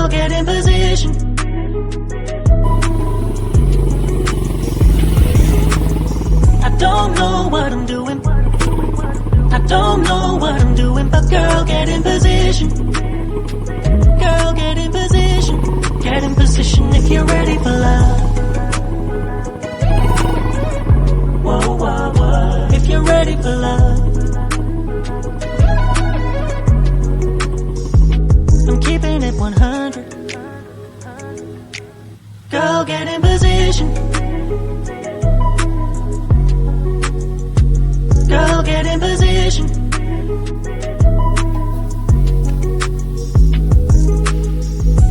Girl, get in position. I don't know what I'm doing. I don't know what I'm doing, but girl, get in position. Girl, get in position. Get in position if you're ready for love. Whoa, whoa, whoa. If you're ready for love. I'm keeping it 100. Girl, get in position. Girl, get in position.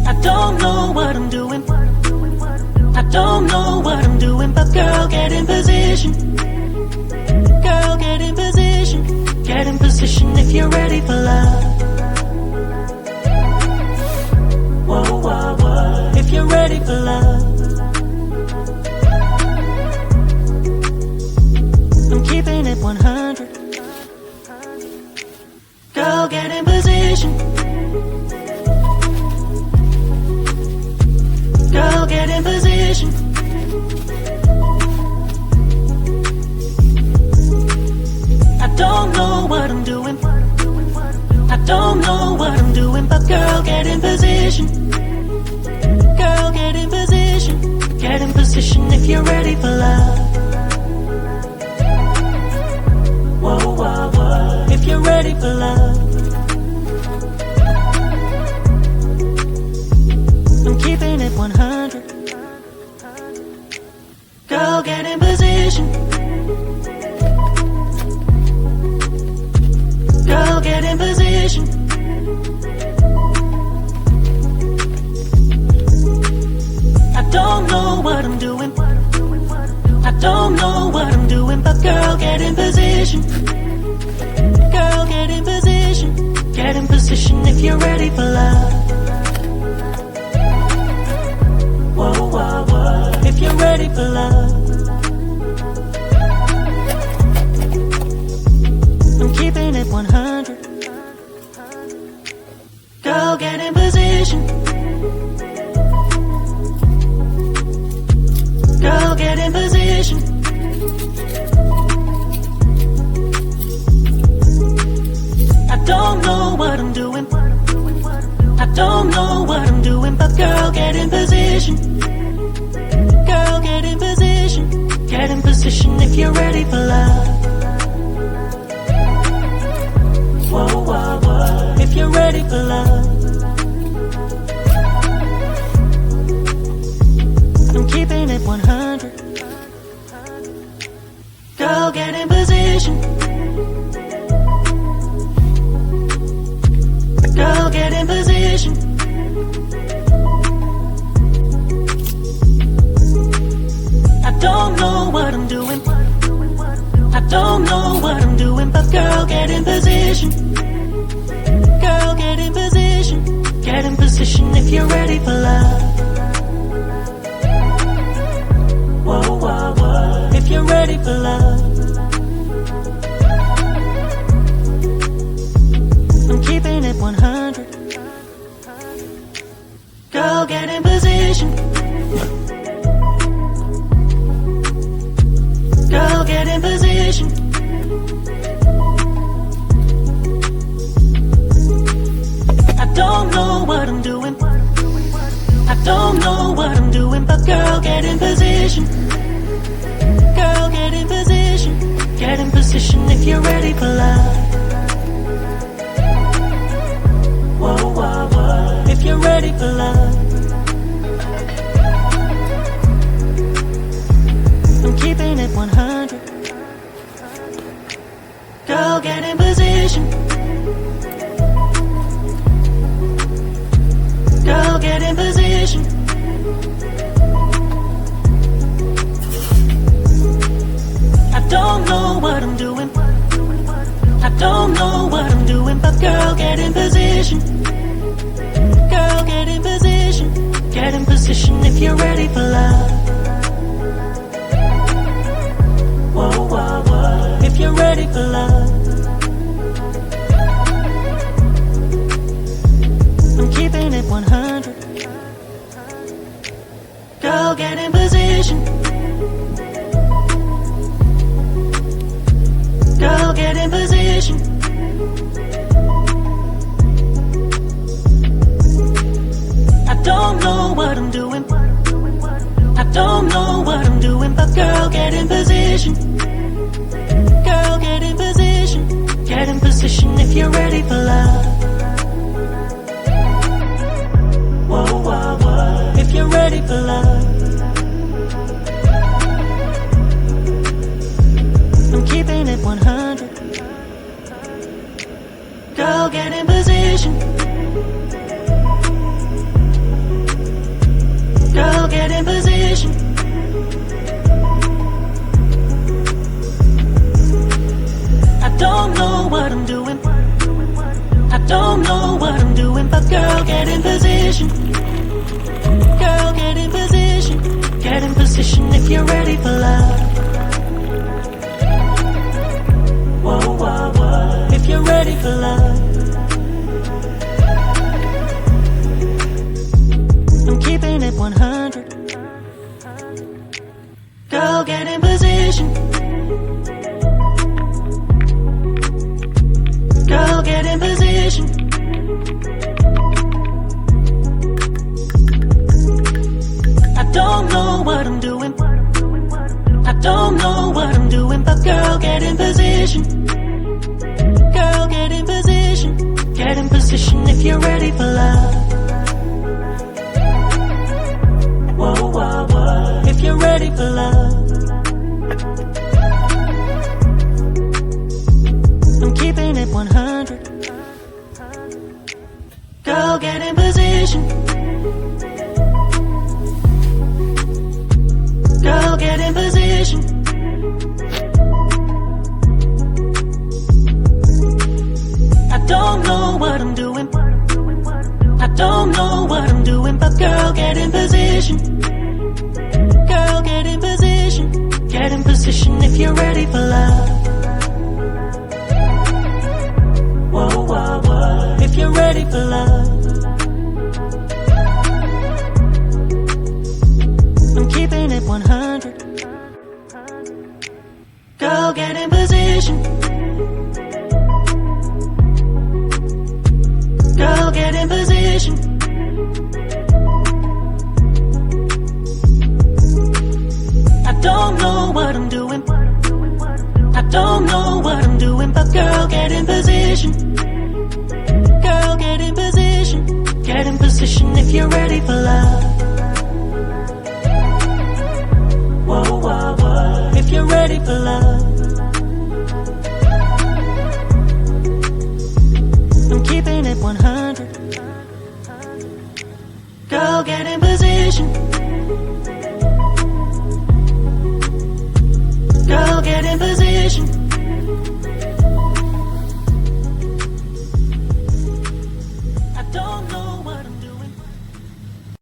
I don't know what I'm doing. I don't know what I'm doing, but girl, get in position. Girl, get in position. Get in position if you're ready for love. Whoa, whoa, whoa. If you're ready for love. I'm keeping it 100. Girl, get in position. Girl, get in position. I don't know what I'm doing. I don't know what I'm doing, but girl, get in position. Girl, get in position. Get in position if you're ready for love. Whoa, whoa, whoa. If you're ready for love. I'm keeping it 100. Girl, get in position. Girl, get in position. I don't know what I'm doing. I don't know what I'm doing, but girl, get in position. Girl, get in position. Get in position if you're ready for love. Whoa, whoa, whoa. If you're ready for love. I'm keeping it 100. Girl, get in position. Girl, get in position. I don't know what I'm doing. I don't know what I'm doing, but girl, get in position. Girl, get in position. Get in position if you're ready for love. Whoa, whoa, whoa. If you're ready for love. I'm keeping it 100. Girl, get in position. Girl, get in position. I don't know what I'm doing. I don't know what I'm doing, but girl, get in position. Girl, get in position. Get in position if you're ready for love. Whoa, whoa, whoa. If you're ready for love. I'm keeping it 100. Girl, get in position. Girl, get in position. I don't know what I'm doing. I don't know what I'm doing, but girl, get in position. Girl, get in position. Get in position if you're ready for love. Whoa, whoa, whoa. If you're ready for love. I'm keeping it 100. Girl, get in position. Girl, get in position. I don't know what I'm doing. I don't know what I'm doing, but girl, get in position. Girl, get in position. Get in position if you're ready for love. Whoa, whoa, whoa. If you're ready for love. I'm keeping it 100. don't know what I'm doing, but girl, get in position. Girl, get in position. Get in position if you're ready for love. Whoa, whoa, whoa. If you're ready for love. I'm keeping it 100. Girl, get in position. Girl, get in position. I don't know what I'm doing. I don't know what I'm doing, but girl, get in position. Girl, get in position. Get in position if you're ready for love. Whoa, whoa, whoa. If you're ready for love. I'm keeping it 100. Girl, get in position. Girl, get in position. I don't know what I'm doing. I don't know what I'm doing, but girl, get in position. Girl, get in position. Get in position if you're ready for love. Whoa, whoa, whoa. If you're ready for love. I'm keeping it 100. Girl, get in position. Girl, get in position. I don't know what I'm doing. I don't know what I'm doing, but girl, get in position. Girl, get in position. Get in position if you're ready for love. Whoa, whoa, whoa. If you're ready for love. I'm keeping it 100. Girl, get in position. Girl, get in position. I don't know what I'm doing. I don't know what I'm doing, but girl, get in position. Girl, get in position. Get in position if you're ready for love. Whoa, whoa, whoa. If you're ready for love. I'm keeping it 100. Girl, get in position.